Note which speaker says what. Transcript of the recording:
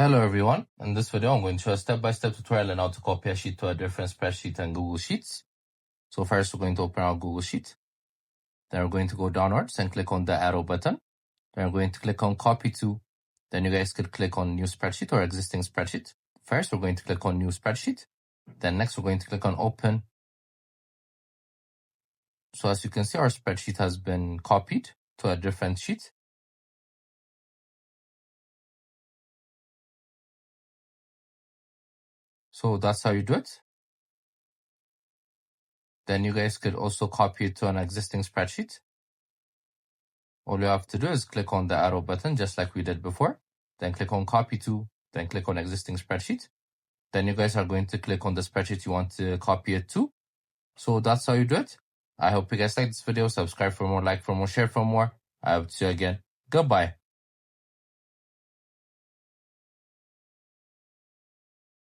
Speaker 1: Hello everyone, in this video I'm going to show a step-by-step tutorial on how to copy a sheet to a different spreadsheet and Google Sheets. So first we're going to open our Google Sheet. Then we're going to go downwards and click on the arrow button. Then we're going to click on copy to. Then you guys could click on new spreadsheet or existing spreadsheet. First we're going to click on new spreadsheet. Then next we're going to click on open. So as you can see, our spreadsheet has been copied to a different sheet. So that's how you do it. Then you guys could also copy it to an existing spreadsheet. All you have to do is click on the arrow button just like we did before. Then click on copy to, then click on existing spreadsheet. Then you guys are going to click on the spreadsheet you want to copy it to. So that's how you do it. I hope you guys liked this video. Subscribe for more, like for more, share for more. I hope to see you again. Goodbye.